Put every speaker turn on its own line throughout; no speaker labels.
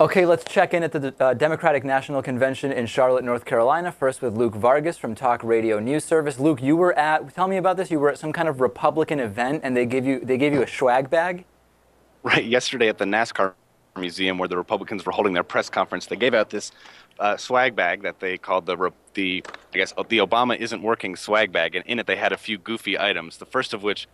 Okay, let's check in at the Democratic National Convention in Charlotte, North Carolina. First with Luke Vargas from Talk Radio News Service. Luke, tell me about this. You were at some kind of Republican event, and they gave you a swag bag?
Right, yesterday at the NASCAR Museum, where the Republicans were holding their press conference, they gave out this swag bag that they called the Obama Isn't Working swag bag, and in it they had a few goofy items. The first of which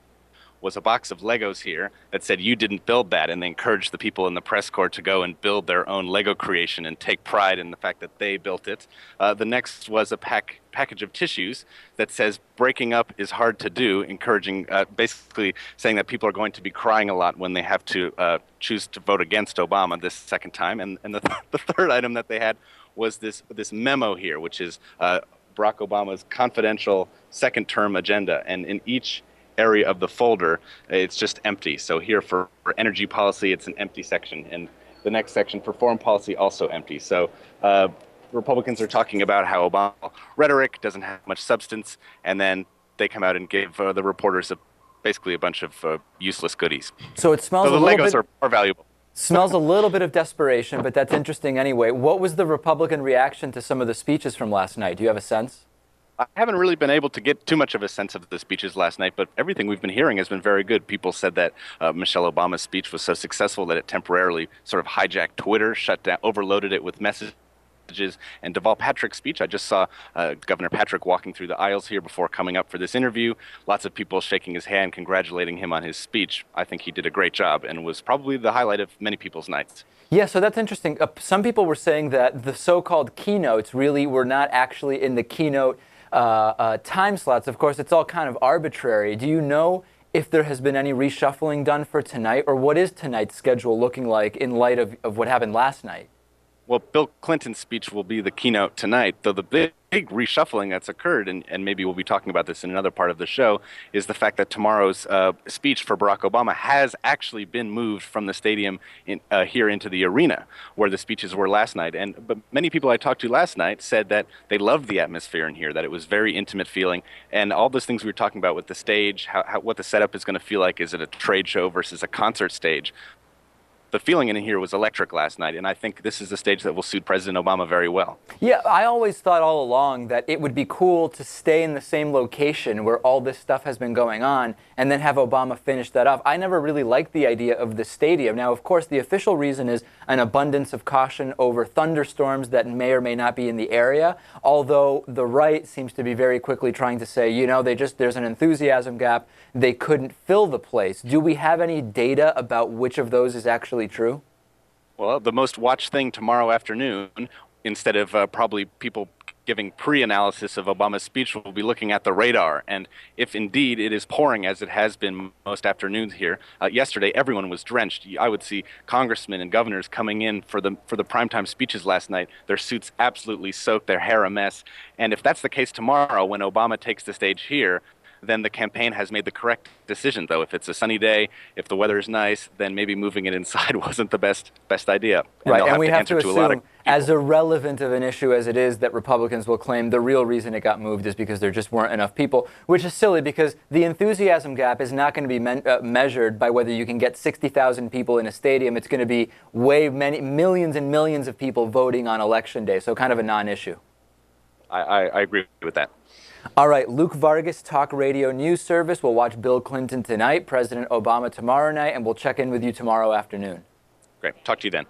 was a box of Legos here that said you didn't build that, and they encouraged the people in the press corps to go and build their own Lego creation and take pride in the fact that they built it. The next was a package of tissues that says breaking up is hard to do, encouraging, basically saying that people are going to be crying a lot when they have to choose to vote against Obama this second time. And the third item that they had was this memo here, which is Barack Obama's confidential second-term agenda, and in each area of the folder, it's just empty. So here for energy policy, it's an empty section, and the next section for foreign policy, also empty. So Republicans are talking about how Obama rhetoric doesn't have much substance, and then they come out and give the reporters basically a bunch of useless goodies.
So it smells
so the Legos are valuable.
Smells a little bit of desperation, but that's interesting anyway. What was the Republican reaction to some of the speeches from last night? Do you have a sense?
I haven't really been able to get too much of a sense of the speeches last night, but everything we've been hearing has been very good. People said that Michelle Obama's speech was so successful that it temporarily sort of hijacked Twitter, shut down, overloaded it with messages. And Deval Patrick's speech, I just saw Governor Patrick walking through the aisles here before coming up for this interview. Lots of people shaking his hand, congratulating him on his speech. I think he did a great job and was probably the highlight of many people's nights.
Yeah, so that's interesting. Some people were saying that the so-called keynotes really were not actually in the keynote time slots. Of course, it's all kind of arbitrary. Do you know if there has been any reshuffling done for tonight, or what is tonight's schedule looking like in light of what happened last night?
Well, Bill Clinton's speech will be the keynote tonight, though the big reshuffling that's occurred, and maybe we'll be talking about this in another part of the show, is the fact that tomorrow's speech for Barack Obama has actually been moved from the stadium here into the arena where the speeches were last night. But many people I talked to last night said that they loved the atmosphere in here, that it was very intimate feeling, and all those things we were talking about with the stage, what the setup is going to feel like. Is it a trade show versus a concert stage? The feeling in here was electric last night, and I think this is the stage that will suit President Obama very well.
Yeah, I always thought all along that it would be cool to stay in the same location where all this stuff has been going on and then have Obama finish that off. I never really liked the idea of the stadium. Now, of course, the official reason is an abundance of caution over thunderstorms that may or may not be in the area, although the right seems to be very quickly trying to say, you know, there's an enthusiasm gap. They couldn't fill the place. Do we have any data about which of those is actually true?
Well, the most watched thing tomorrow afternoon, instead of probably people giving pre-analysis of Obama's speech, we'll be looking at the radar. And if indeed it is pouring, as it has been most afternoons here, yesterday everyone was drenched. I would see congressmen and governors coming in for the primetime speeches last night, their suits absolutely soaked, their hair a mess. And if that's the case tomorrow when Obama takes the stage here, then the campaign has made the correct decision, though. If it's a sunny day, if the weather is nice, then maybe moving it inside wasn't the best idea.
Right, and we have to assume, as irrelevant of an issue as it is, that Republicans will claim the real reason it got moved is because there just weren't enough people, which is silly because the enthusiasm gap is not going to be measured by whether you can get 60,000 people in a stadium. It's going to be millions and millions of people voting on Election Day, so kind of a non-issue.
I agree with that.
All right, Luke Vargas, Talk Radio News Service. We'll watch Bill Clinton tonight, President Obama tomorrow night, and we'll check in with you tomorrow afternoon.
Great. Talk to you then.